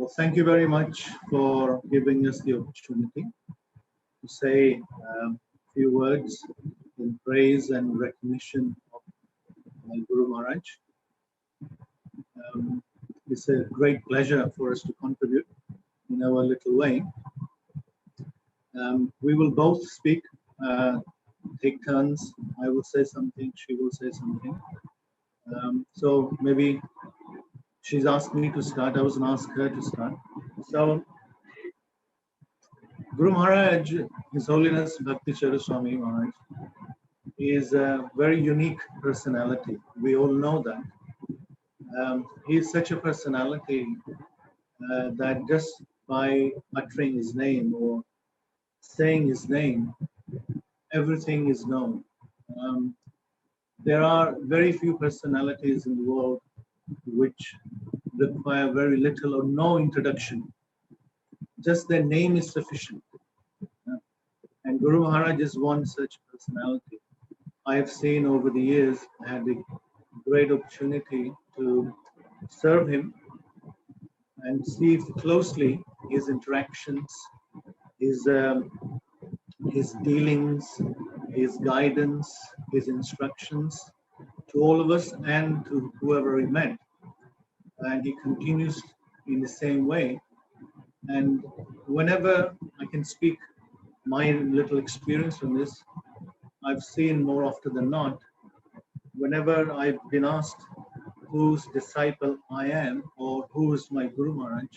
Well, thank you very much for giving us the opportunity to say a few words in praise and recognition of my Guru Maharaj. It's a great pleasure for us to contribute in our little way. We will both speak, take turns. I will say something, she will say something. So maybe she's asked me to start, I was going to ask her to start. So Guru Maharaj, His Holiness Bhakti Charu Swami Maharaj, is a very unique personality. We all know that. He is such a personality that just by uttering his name or saying his name, everything is known. There are very few personalities in the world which require very little or no introduction. Just their name is sufficient. And Guru Maharaj is one such personality. I have seen over the years, I had the great opportunity to serve him and see closely his interactions, his dealings, his guidance, his instructions to all of us and to whoever he met. And he continues in the same way. And whenever I can speak my little experience from this, I've seen more often than not, whenever I've been asked whose disciple I am or who is my Guru Maharaj,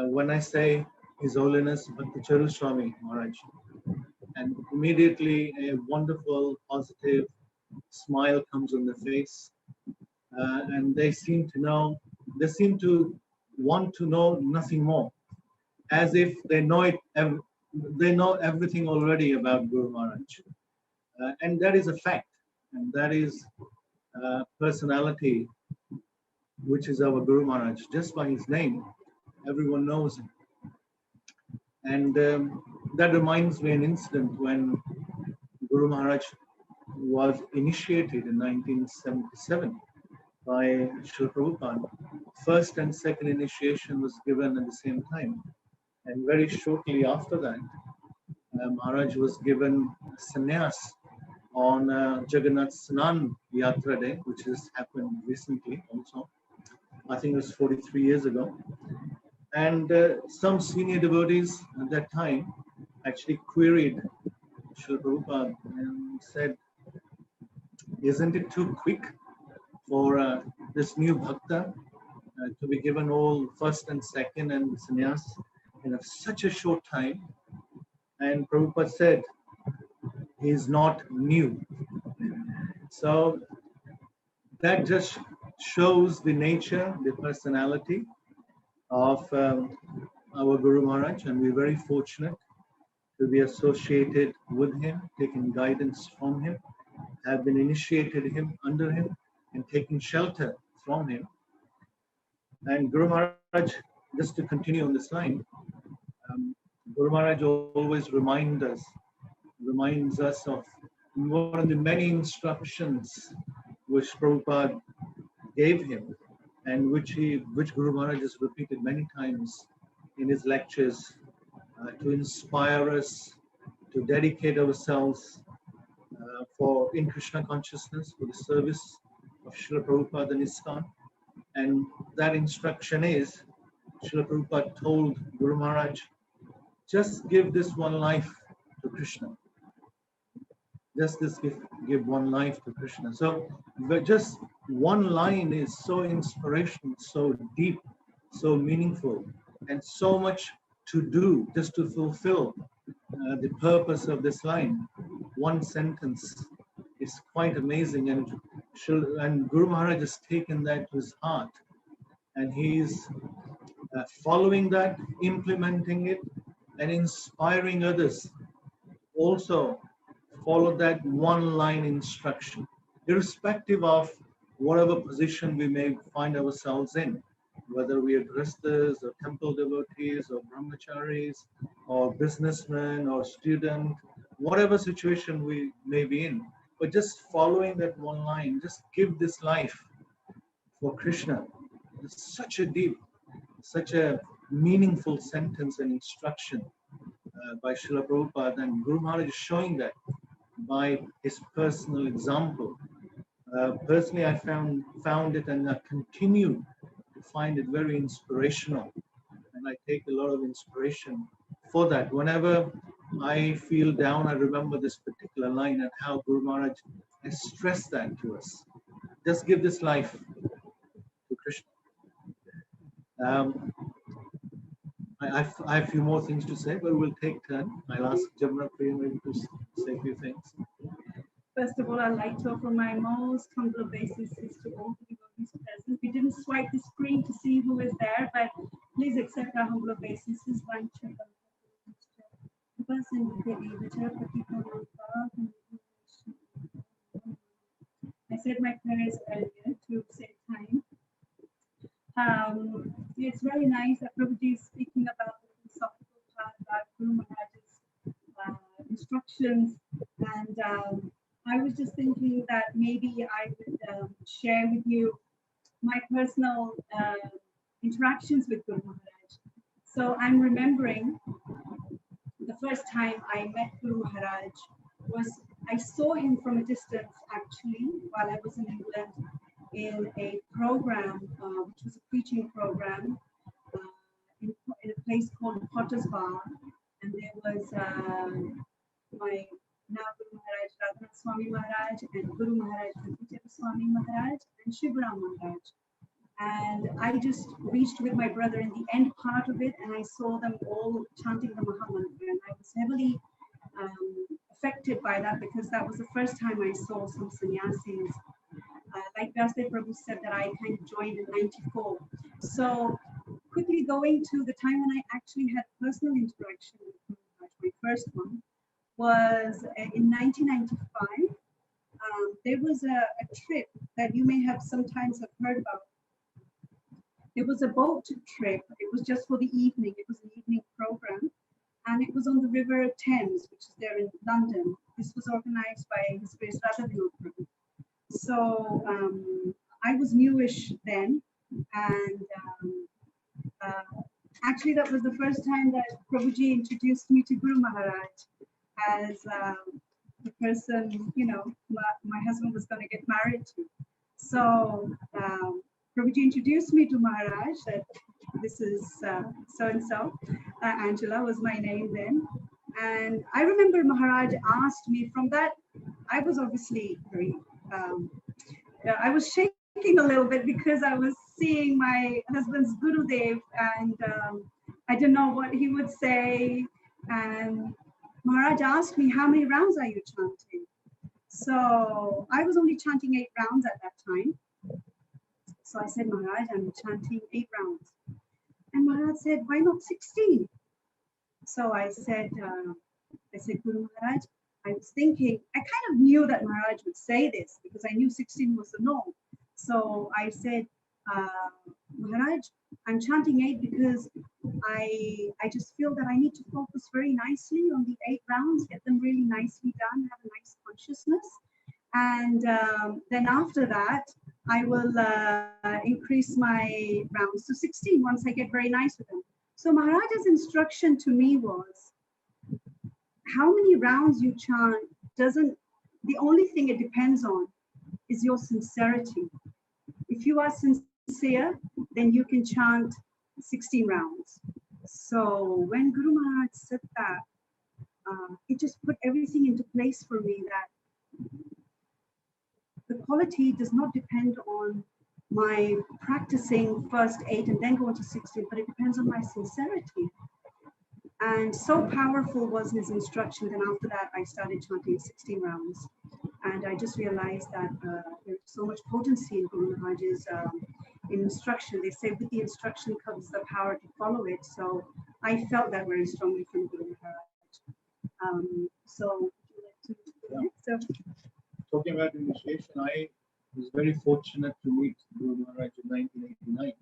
when I say His Holiness Bhakti Charu Swami Maharaj, and immediately a wonderful, positive smile comes on their face, and they seem to want to know nothing more, as if they know it. They know everything already about Guru Maharaj, and that is a fact, and that is personality, which is our Guru Maharaj. Just by his name, everyone knows him. And that reminds me an incident when Guru Maharaj was initiated in 1977 by Srila Prabhupada. First and second initiation was given at the same time. And very shortly after that, Maharaj was given sannyas on Jagannath Snan Yatra Day, which has happened recently also. I think it was 43 years ago. And some senior devotees at that time actually queried Srila Prabhupada and said, isn't it too quick for this new bhakta to be given all first and second and sannyas in such a short time? And Prabhupada said, he is not new. So that just shows the nature, the personality of our Guru Maharaj, and we're very fortunate to be associated with him, taking guidance from him, have been initiated under him, and taking shelter from him. And Guru Maharaj, just to continue on this line, Guru Maharaj always reminds us of one of the many instructions which Prabhupada gave him, and which Guru Maharaj has repeated many times in his lectures to inspire us to dedicate ourselves in Krishna consciousness for the service of Srila Prabhupada and ISKCON. And that instruction is, Srila Prabhupada told Guru Maharaj, just give this one life to Krishna. Just give one life to Krishna. So just one line is so inspirational, so deep, so meaningful, and so much to do just to fulfill the purpose of this line. One sentence is quite amazing, and Guru Maharaj has taken that to his heart, and he's following that, implementing it, and inspiring others also follow that one line instruction, irrespective of whatever position we may find ourselves in, whether we are grihasthas or temple devotees or brahmacharis or businessmen or student, whatever situation we may be in. But just following that one line, just give this life for Krishna. It's such a deep, such a meaningful sentence and instruction by Srila Prabhupada, and Guru Maharaj is showing that by his personal example. Personally, I found it, and I continue to find it very inspirational, and I take a lot of inspiration for that. Whenever I feel down, I remember this particular line and how Guru Maharaj has stressed that to us. Just give this life to Krishna. I have a few more things to say, but we'll take turn. I'll ask Yamuna Priya maybe to say a few things. First of all, I'd like to offer my most humble obeisances to all the devotees present. We didn't swipe the screen to see who is there, but please accept our humble obeisances. I said my prayers earlier to save time. It's very nice that Prabhuji is speaking about the philosophical part about Guru Maharaj's instructions, and I was just thinking that maybe I would share with you my personal interactions with Guru Maharaj. So I'm remembering the first time I met Guru Maharaj was, I saw him from a distance actually while I was in England in a program, which was a preaching program in a place called Potter's Bar, and there was my now Guru Maharaj, Radhanath Swami Maharaj, and Guru Maharaj, Bhakti Charu Swami Maharaj, and Shivram Maharaj. And I just reached with my brother in the end part of it, and I saw them all chanting the Mahamantra, and I was heavily affected by that because that was the first time I saw some sannyasis. Like Vyasdev Prabhu said that I kind of joined in '94. So quickly going to the time when I actually had personal interaction with Guru Maharaj, my first one was in 1995. There was a trip that you may have sometimes have heard about. It was a boat trip. It was just for the evening. It was an evening program, and it was on the River Thames, which is there in London. This was organized by His Grace Radha Prabhu. So I was newish then, and actually that was the first time that Prabhuji introduced me to Guru Maharaj as the person, you know, my husband was going to get married to. So Prabhuji introduced me to Maharaj, that this is so-and-so. Angela was my name then. And I remember Maharaj asked me from that, I was obviously very, I was shaking a little bit because I was seeing my husband's Gurudev, and I didn't know what he would say. And Maharaj asked me, how many rounds are you chanting? So I was only chanting 8 rounds at that time. So I said, Maharaj, I'm chanting 8 rounds. And Maharaj said, why not 16? So I said, Guru Maharaj, I was thinking, I kind of knew that Maharaj would say this because I knew 16 was the norm. So I said, Maharaj, I'm chanting 8 because I just feel that I need to focus very nicely on the 8 rounds, get them really nicely done, have a nice consciousness. And then after that, I will increase my rounds to 16 once I get very nice with them. So Maharaj's instruction to me was, how many rounds you chant doesn't, the only thing it depends on is your sincerity. If you are sincere, then you can chant 16 rounds. So when Guru Maharaj said that, it just put everything into place for me, that the quality does not depend on my practicing first 8 and then going to 16, but it depends on my sincerity. And so powerful was his instruction. Then after that, I started chanting 16 rounds. And I just realized that there's so much potency in Guru Maharaj's instruction. They say with the instruction comes the power to follow it. So I felt that very strongly from Guru Maharaj. So, talking about initiation, I was very fortunate to meet Guru Maharaj in 1989.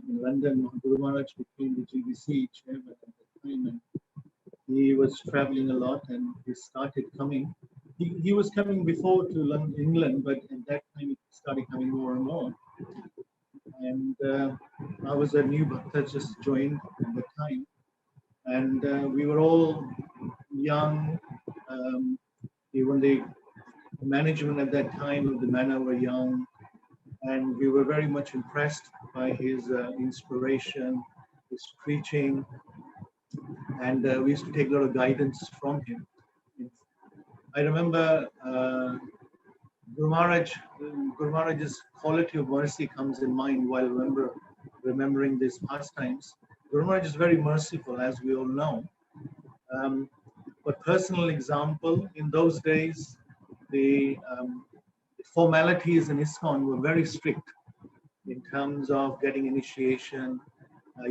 In London, Guru Maharaj became the GBC chairman at the time, and he was traveling a lot, and he started coming. He was coming before to England, but at that time he started coming more and more. and I was a new bhakta, just joined at the time, and we were all young. Um, Even the management at that time of the manor were young, and we were very much impressed by his inspiration, his preaching, and we used to take a lot of guidance from him. I remember Guru Maharaj, Guru Maharaj's quality of mercy comes in mind while remembering these pastimes. Guru Maharaj is very merciful, as we all know. But personal example, in those days, the formalities in ISKCON were very strict in terms of getting initiation.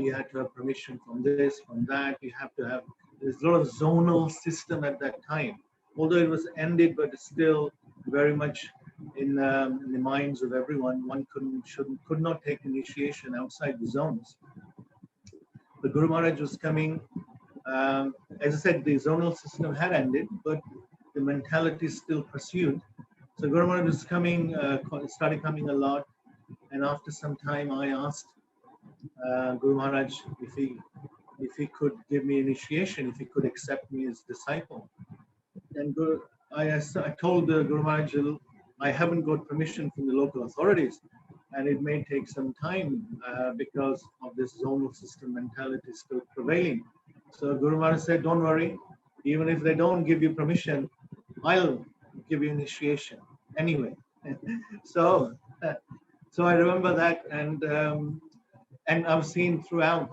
You had to have permission from this, from that. You have to have, there's a lot of zonal system at that time. Although it was ended, but it's still very much in the minds of everyone. One could not take initiation outside the zones. The Guru Maharaj was coming, as I said, the zonal system had ended, but the mentality still pursued. So Guru Maharaj was coming, started coming a lot. And after some time, I asked Guru Maharaj if he could give me initiation, if he could accept me as disciple. And I told Guru Maharaj, I haven't got permission from the local authorities, and it may take some time because of this zonal system mentality still prevailing. So Guru Maharaj said, don't worry, even if they don't give you permission, I'll give you initiation anyway. So I remember that, and I've seen throughout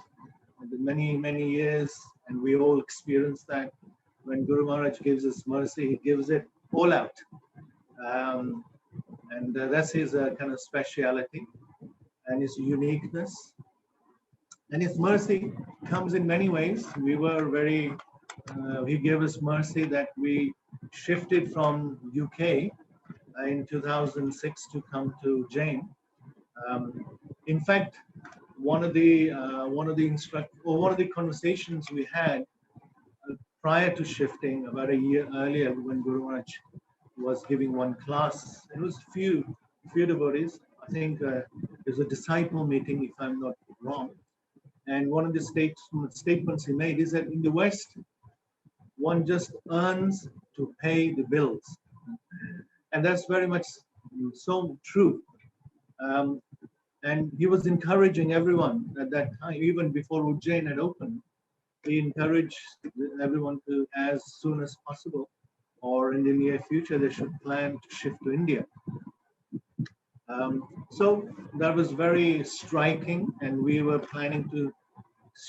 the many years, and we all experience that when Guru Maharaj gives us mercy, he gives it all out. And that's his kind of speciality and his uniqueness. And his mercy comes in many ways. We were he gave us mercy that we shifted from UK in 2006 to come to Jain. In fact, one of the conversations we had prior to shifting, about a year earlier, when Guru Maharaj was giving one class, it was few devotees. I think there's a disciple meeting, if I'm not wrong. And one of the statements he made is that in the West, one just earns to pay the bills, and that's very much so true. And he was encouraging everyone at that time, even before Ujjain had opened. He encouraged everyone to, as soon as possible, or in the near future, they should plan to shift to India. So that was very striking, and we were planning to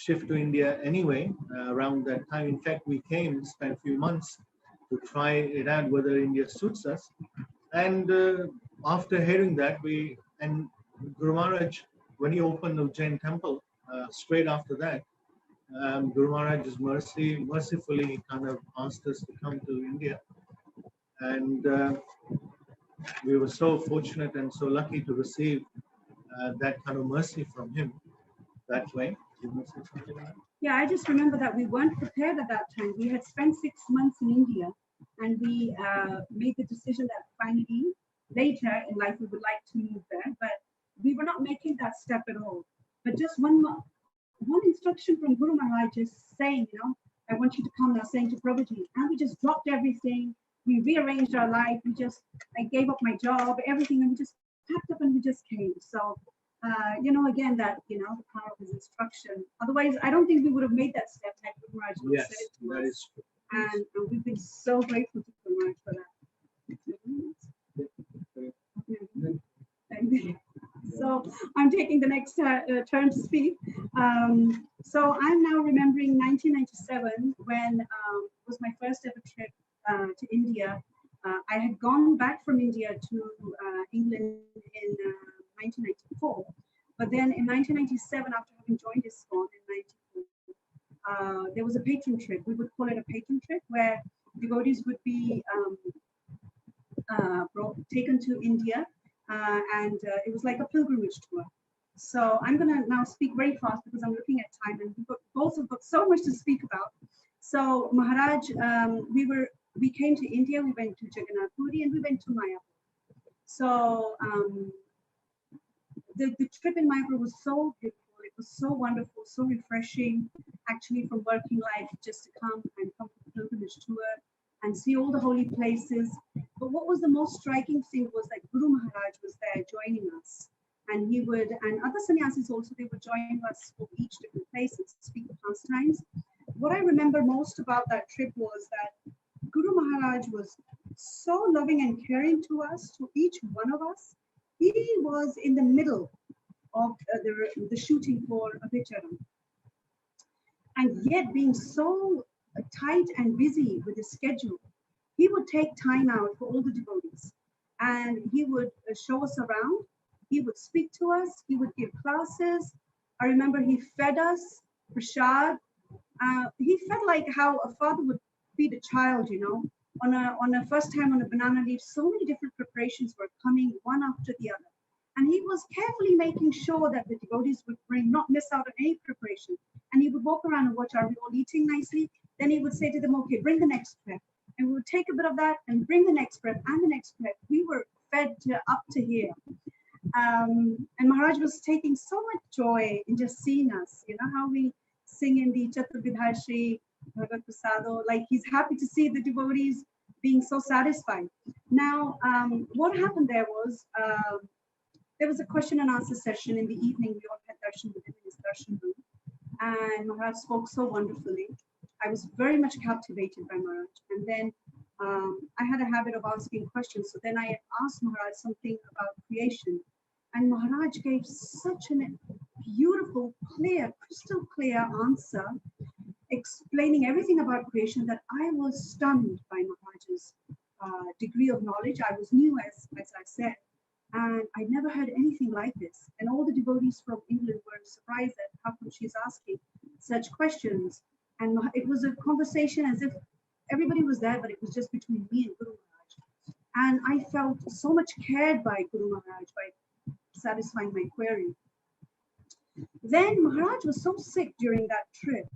shift to India anyway around that time. In fact, we spent a few months to try it out whether India suits us. And after hearing that, Guru Maharaj, when he opened the Ujjain temple, straight after that, Guru Maharaj's mercifully, he kind of asked us to come to India. And we were so fortunate and so lucky to receive that kind of mercy from him that way. Yeah, I just remember that we weren't prepared at that time. We had spent 6 months in India, and we made the decision that finally, later in life, we would like to move there, but we were not making that step at all. But just one instruction from Guru Maharaj is saying, I want you to come now, saying to Prabhuji, and we just dropped everything. We rearranged our life. I gave up my job, everything, and we just packed up and we just came. So, again, that, the power of his instruction. Otherwise, I don't think we would have made that step had Guru Maharaj not said it to us. That is true. And we've been so grateful to Guru Maharaj for that. So I'm taking the next turn to speak. So I'm now remembering 1997 when was my first ever trip to India. I had gone back from India to England in 1994, but then in 1997, after having joined ISKCON in 94, there was a patron trip. We would call it a patron trip, where devotees would be taken to India, and it was like a pilgrimage tour. So I'm going to now speak very fast because I'm looking at time, and we've also got so much to speak about. So Maharaj, we came to India, we went to Jagannath Puri, and we went to Mayapur. So the trip in Mayapur was so beautiful. It was so wonderful, so refreshing, actually, from working life just to come and come to the pilgrimage tour and see all the holy places. But what was the most striking thing was that Guru Maharaj was there joining us. And he would, and other sannyasis also, they would join us for each different place and speak the pastimes. What I remember most about that trip was that Guru Maharaj was so loving and caring to us, to each one of us. He was in the middle of the shooting for Bhakti Charu. And yet being so tight and busy with his schedule, he would take time out for all the devotees. And he would show us around. He would speak to us. He would give classes. I remember he fed us prasad. He felt like how a father would feed a child, you know. On a first time on a banana leaf, so many different preparations were coming one after the other. And he was carefully making sure that the devotees would not miss out on any preparation. And he would walk around and watch, are we all eating nicely? Then he would say to them, okay, bring the next prep. And we would take a bit of that and bring the next prep and the next prep. We were fed up to here. And Maharaj was taking so much joy in just seeing us. You know how we sing in the Chaturvidhashri, Bhagat Prasado, like he's happy to see the devotees being so satisfied. Now, what happened there was a question and answer session in the evening. We all had darshan with him in his darshan room. And Maharaj spoke so wonderfully. I was very much captivated by Maharaj. And then I had a habit of asking questions. So then I asked Maharaj something about creation. And Maharaj gave such a beautiful, clear, crystal clear answer, explaining everything about creation, that I was stunned by Maharaj's degree of knowledge. I was new, as I said, and I never heard anything like this. And all the devotees from England were surprised at how come she's asking such questions. And it was a conversation as if everybody was there, but it was just between me and Guru Maharaj. And I felt so much cared by Guru Maharaj by satisfying my query. Then Maharaj was so sick during that trip.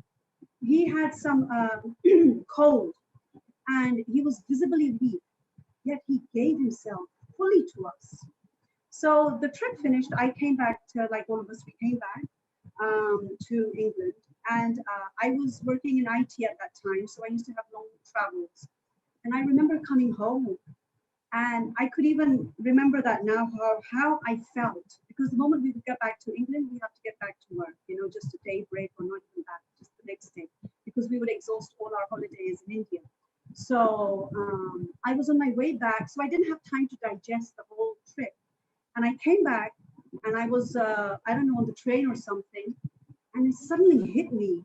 He had some cold and he was visibly weak, yet he gave himself fully to us. So the trip finished. I came back to, like all of us, we came back to England, and I was working in IT at that time, so I used to have long travels. And I remember coming home, and I could even remember that now, how I felt, because the moment we would get back to England, we have to get back to work, you know, just a day break or not even that, just the next day, because we would exhaust all our holidays in India. So I was on my way back, so I didn't have time to digest the whole trip. And I came back and I was, I don't know, on the train or something, and it suddenly hit me,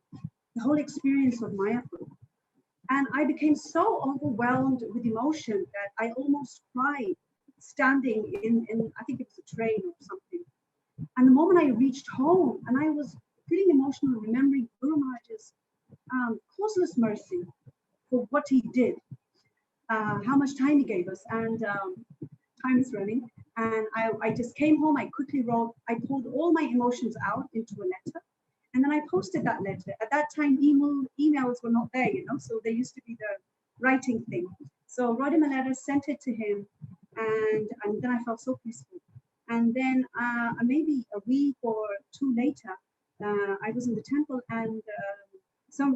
the whole experience of Mayapur. And I became so overwhelmed with emotion that I almost cried standing in I think it was a train or something. And the moment I reached home, and I was feeling emotional, remembering Guru Maharaj's causeless mercy for what he did, how much time he gave us, and time is running. And I just came home, I quickly wrote, I pulled all my emotions out into a letter. And then I posted that letter. At that time, emails were not there, you know, so there used to be the writing thing. So I wrote him a letter, sent it to him, and then I felt so peaceful. And then maybe a week or two later, I was in the temple, and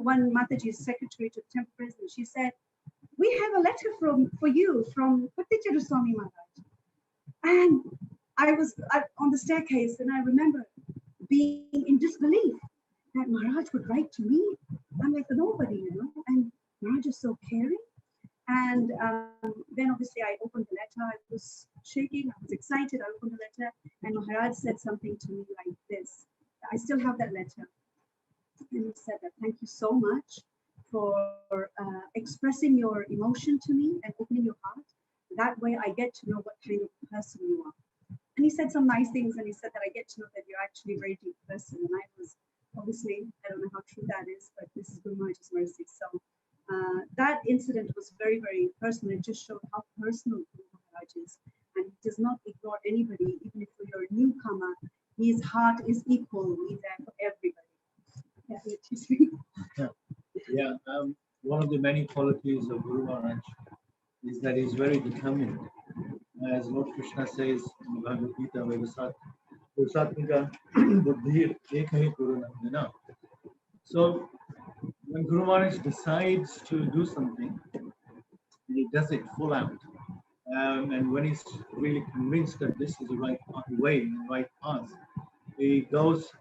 one Mataji's secretary to the temple president, she said, we have a letter for you from Bhakti Charu Swami Maharaj. And I was on the staircase, and I remember being in disbelief that Maharaj would write to me. I'm like a nobody, you know, and Maharaj is so caring. And then obviously I opened the letter. I was shaking, I was excited. I opened the letter, and Maharaj said something to me like this. I still have that letter. And he said that, thank you so much for expressing your emotion to me and opening your heart. That way I get to know what kind of person you are. And he said some nice things, and he said that I get to know that you're actually a very deep person. And I was, obviously, I don't know how true that is, but this is Guru Maharaj's mercy. So that incident was very, very personal. It just showed how personal Guru Maharaj is. And he does not ignore anybody, even if you're a newcomer. His heart is equally there for everybody. Yeah, let you speak. Yeah, one of the many qualities of Guru Maharaj is that he's very determined. As Lord Krishna says in the Bhagavad Gita, Dosatmika Buddhir Ekahi Gurunandana. So when Guru Maharaj decides to do something, he does it full out. And when he's really convinced that this is the right way, the right path, he goes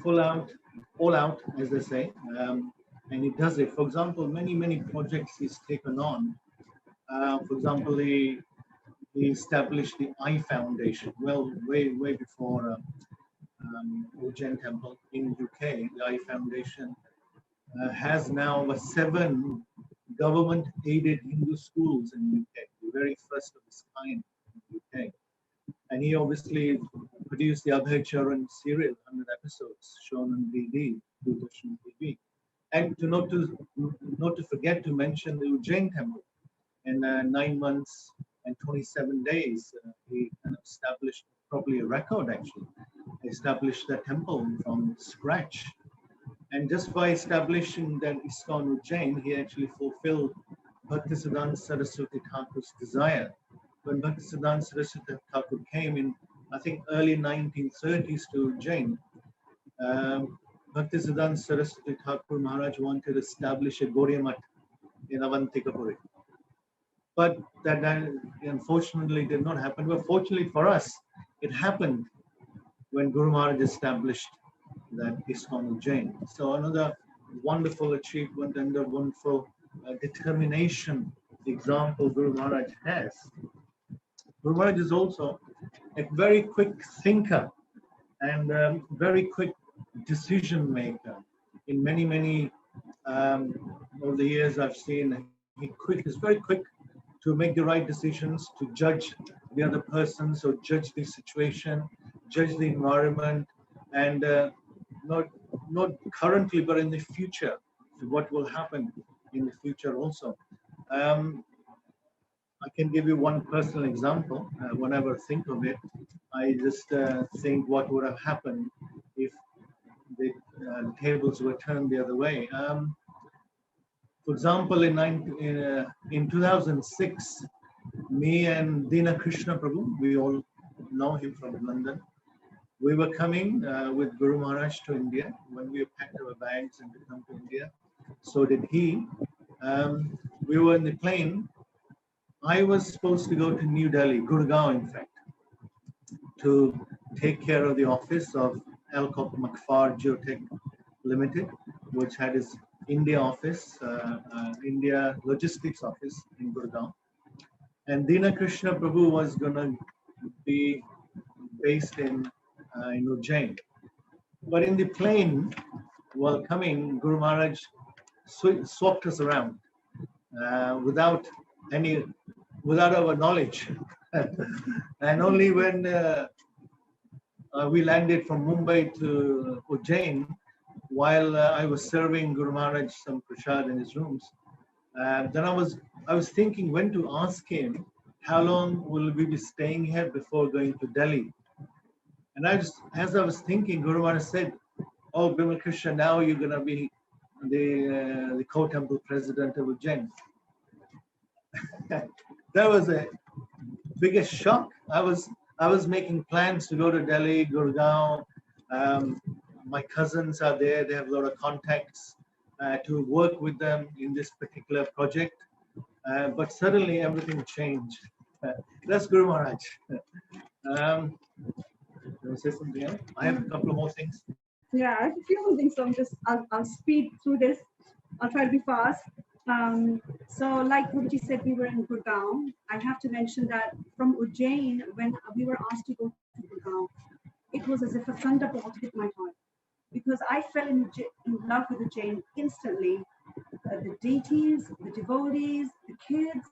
full out, all out, as they say, and he does it. For example, many projects he's taken on. For example, he established the I Foundation. Well, way before Ujjain Temple in UK. The I Foundation has now 7 government-aided Hindu schools in UK, the very first of its kind in UK. And he obviously produced the Bhakti Charu serial, 100 episodes shown on DD, Doordarshan TV. And not to forget to mention the Ujjain Temple. In 9 months and 27 days, he kind of established probably a record actually, established the temple from scratch. And just by establishing that ISKCON Ujjain, he actually fulfilled Bhaktisiddhanta Saraswati Thakur's desire. When Bhaktisiddhanta Saraswati Thakur came in, I think, early 1930s to Ujjain, Bhaktisiddhanta Saraswati Thakur Maharaj wanted to establish a Gaudiya Math in Avantikapuri. But that unfortunately did not happen. But fortunately for us, it happened when Guru Maharaj established that ISKCON Ujjain. So another wonderful achievement and a wonderful determination example Guru Maharaj has. Guru Maharaj is also a very quick thinker and very quick decision maker. In many over the years I've seen, he's very quick to make the right decisions, to judge the other person, so judge the situation, judge the environment, and not currently, but in the future, what will happen in the future also. I can give you one personal example. Whenever I think of it, I just think what would have happened if the tables were turned the other way. For example, in 2006, me and Dina Krishna Prabhu, we all know him from London. We were coming with Guru Maharaj to India. When we packed our bags and to come to India, so did he. We were in the plane. I was supposed to go to New Delhi, Gurgaon, in fact, to take care of the office of Alcock Makfar Geotech Limited, which had its India office, India logistics office in Gurgaon. And Dina Krishna Prabhu was going to be based in Ujjain. But in the plane, while coming, Guru Maharaj swapped us around without our knowledge. And only when we landed from Mumbai to Ujjain, while I was serving Guru Maharaj some prasad in his rooms, then I was thinking when to ask him, how long will we be staying here before going to Delhi? And as I was thinking, Guru Maharaj said, "Oh, Bimal Krishna, now you're going to be the co-temple president of Ujjain." That was a biggest shock. I was making plans to go to Delhi, Gurgaon. My cousins are there; they have a lot of contacts to work with them in this particular project. But suddenly everything changed. That's Guru Maharaj. Can I say something else? I have a couple of more things. Yeah, I have a few more things. So I'll speed through this. I'll try to be fast. So like Guruji said, we were in Gurgaon. I have to mention that from Ujjain, when we were asked to go to Gurgaon, it was as if a thunderbolt hit my heart, because I fell in love with Ujjain instantly. The deities, the devotees, the kids,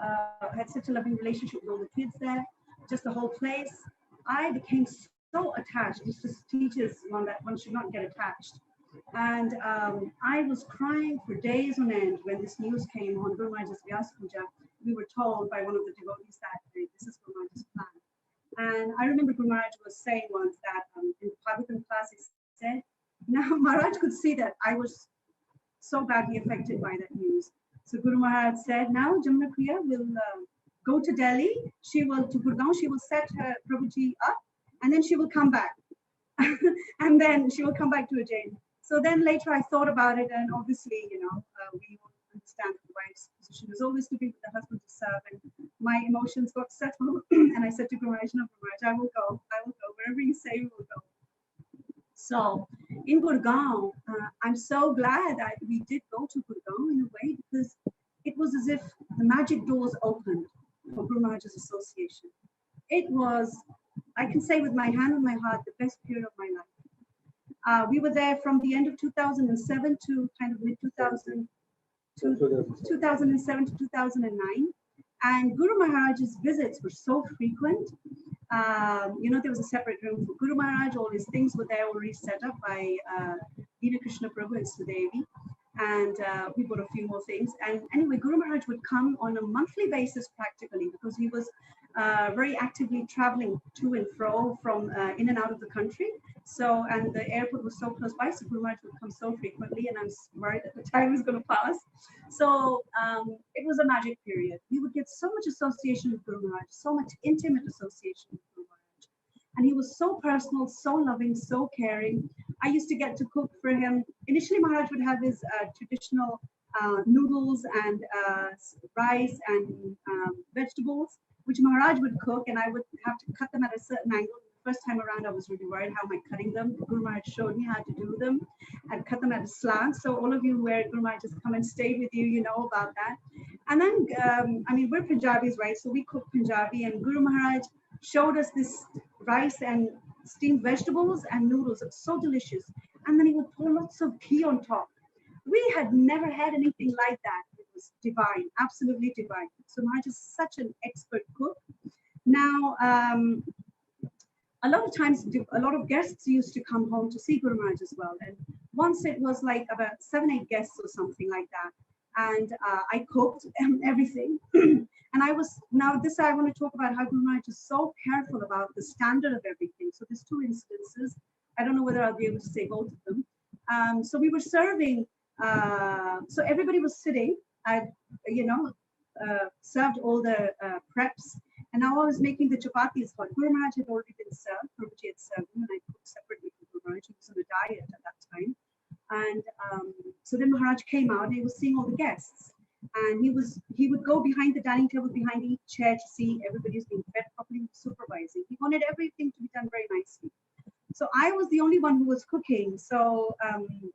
I had such a loving relationship with all the kids there, just the whole place. I became so attached. It's just teaches one that one should not get attached. And I was crying for days on end when this news came on Guru Maharaj's Vyasa Puja. We were told by one of the devotees that this is Guru Maharaj's plan. And I remember Guru Maharaj was saying once that in the Bhagavatam class, he said, now Maharaj could see that I was so badly affected by that news. So Guru Maharaj said, now Yamuna Priya will go to Delhi. She will to Gurgaon. She will set her Prabhuji up, and then she will come back. And then she will come back to Ujjain. So then later I thought about it, and obviously, we understand that the wife's position is always to be with the husband to serve. And my emotions got settled, and I said to Guru Maharaj, no, Guru Maharaj, I will go, wherever you say we will go. So in Gurgaon, I'm so glad that we did go to Gurgaon in a way, because it was as if the magic doors opened for Guru Maharaj's association. It was, I can say with my hand on my heart, the best period of my life. We were there from the end of 2007 to kind of mid 2007 to 2009. And Guru Maharaj's visits were so frequent. There was a separate room for Guru Maharaj. All his things were there already set up by Bimal Krishna Prabhu and Sudevi. And we bought a few more things. And anyway, Guru Maharaj would come on a monthly basis practically, because he was very actively traveling to and fro from in and out of the country. So, and the airport was so close by, so Guru Maharaj would come so frequently, and I'm worried that the time was going to pass. So it was a magic period. We would get so much association with Guru Maharaj, so much intimate association with Guru Maharaj. And he was so personal, so loving, so caring. I used to get to cook for him. Initially, Maharaj would have his traditional noodles and rice and vegetables, which Maharaj would cook, and I would have to cut them at a certain angle. The first time around, I was really worried, how am I cutting them? Guru Maharaj showed me how to do them and cut them at a slant. So all of you where Guru Maharaj has come and stayed with you, you know about that. And then, we're Punjabis, right? So we cook Punjabi, and Guru Maharaj showed us this rice and steamed vegetables and noodles. It's so delicious. And then he would pour lots of ghee on top. We had never had anything like that. It was divine, absolutely divine. So Maharaj is such an expert cook. Now, a lot of times, a lot of guests used to come home to see Guru Maharaj as well. And once it was like about 7-8 guests or something like that. And I cooked everything. And I want to talk about how Guru Maharaj is so careful about the standard of everything. So there's 2 instances. I don't know whether I'll be able to say both of them. So we were serving, so everybody was sitting. I, served all the preps. And now I was making the chapatis hot. Guru Maharaj had already been served. Prabhuji had served him, and I cooked separately for Guru Maharaj. He was on a diet at that time. And so then Maharaj came out, and he was seeing all the guests. And he would go behind the dining table, behind each chair, to see everybody's being fed properly, supervising. He wanted everything to be done very nicely. So I was the only one who was cooking. So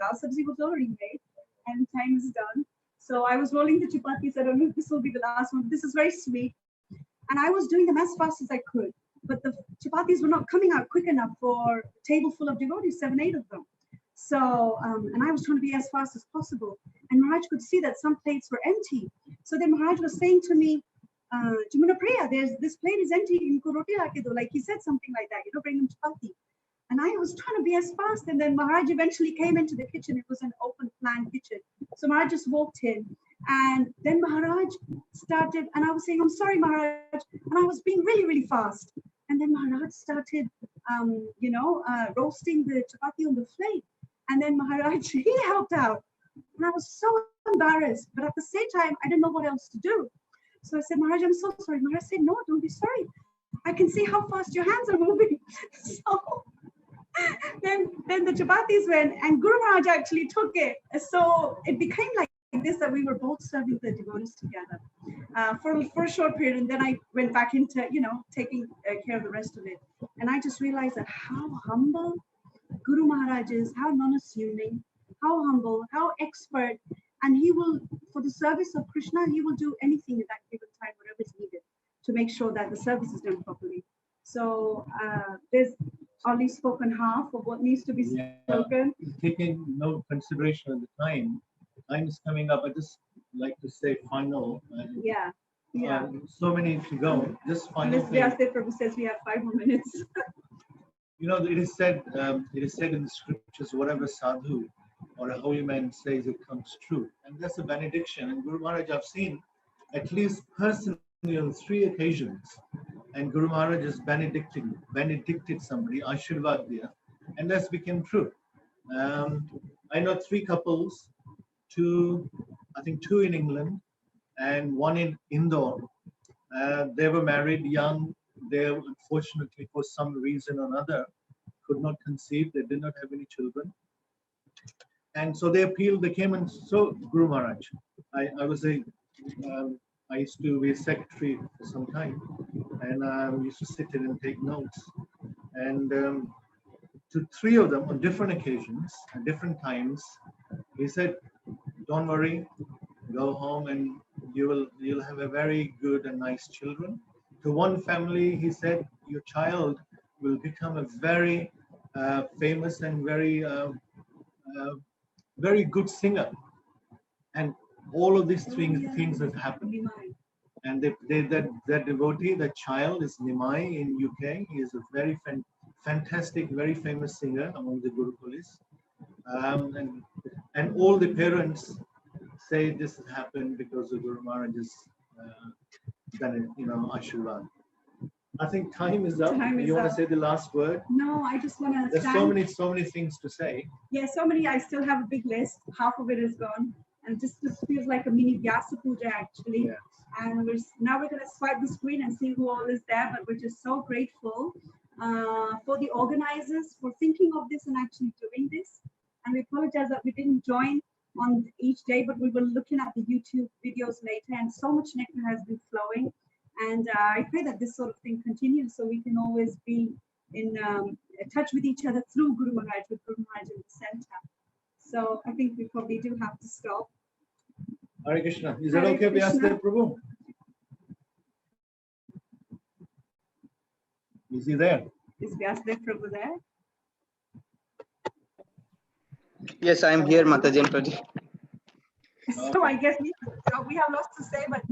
dal sabzi was already made, and time is done. So I was rolling the chapatis. I don't know if this will be the last one. This is very sweet. And I was doing them as fast as I could. But the chapatis were not coming out quick enough for a table full of devotees, 7-8 of them. So, and I was trying to be as fast as possible. And Maharaj could see that some plates were empty. So then Maharaj was saying to me, Yamuna Priya, this plate is empty, inko roti la ke do. Like he said something like that, bring them chapati. And I was trying to be as fast. And then Maharaj eventually came into the kitchen. It was an open plan kitchen. So Maharaj just walked in. And then Maharaj started, and I was saying, I'm sorry, Maharaj. And I was being really, really fast. And then Maharaj started, roasting the chapati on the flame. And then Maharaj, he helped out. And I was so embarrassed. But at the same time, I didn't know what else to do. So I said, Maharaj, I'm so sorry. Maharaj said, no, don't be sorry. I can see how fast your hands are moving. So then the chapatis went, and Guru Maharaj actually took it. So it became like this, that we were both serving the devotees together for a short period. And then I went back into, taking care of the rest of it. And I just realized that how humble Guru Maharaj is, how non-assuming, how humble, how expert. And he will, for the service of Krishna, he will do anything at that given time, whatever is needed, to make sure that the service is done properly. So there's only spoken half of what needs to be spoken. Taking no consideration of the time is coming up. I just like to say final. So many to go. Just final thing. Vyasdev Prabhu says we have 5 more minutes. It is said in the scriptures, whatever sadhu or a holy man says, it comes true. And that's a benediction. And Guru Maharaj, I've seen at least personally on 3 occasions. And Guru Maharaj has benedicted somebody, Ashirvad Diya, and that's became true. I know 3 couples, 2 in England and 1 in Indore. They were married young, they unfortunately, for some reason or another, could not conceive. They did not have any children. And so they appealed, they came and so Guru Maharaj. I used to be a secretary for some time, and I used to sit in and take notes. And to three of them on different occasions, at different times, he said, "Don't worry, go home and you'll have a very good and nice children." To one family, he said, "Your child will become a very famous and very good singer." And all of these things have happened. And that devotee, that child is Nimai in UK. He is a very fantastic, very famous singer among the Gurukulis. And all the parents say this has happened because the Guru Maharaj has done it, Ashirwad. I think time is up. You want to say the last word? No, I just want to. There's so many things to say. Yeah, so many. I still have a big list. Half of it is gone, and just feels like a mini Vyasa Puja actually. Yes. And we're going to swipe the screen and see who all is there. But we're just so grateful for the organizers for thinking of this and actually doing this. And we apologize that we didn't join on each day, but we were looking at the YouTube videos later, and so much nectar has been flowing. And I pray that this sort of thing continues so we can always be in touch with each other through Guru Maharaj, with Guru Maharaj in the center. So I think we probably do have to stop. Hare Krishna. Is Hare that okay, Krishna. Vyasdev Prabhu? Is he there? Is Vyasdev Prabhu there? Yes, I am here, Mataji and Prabhuji. So I guess we have lots to say, but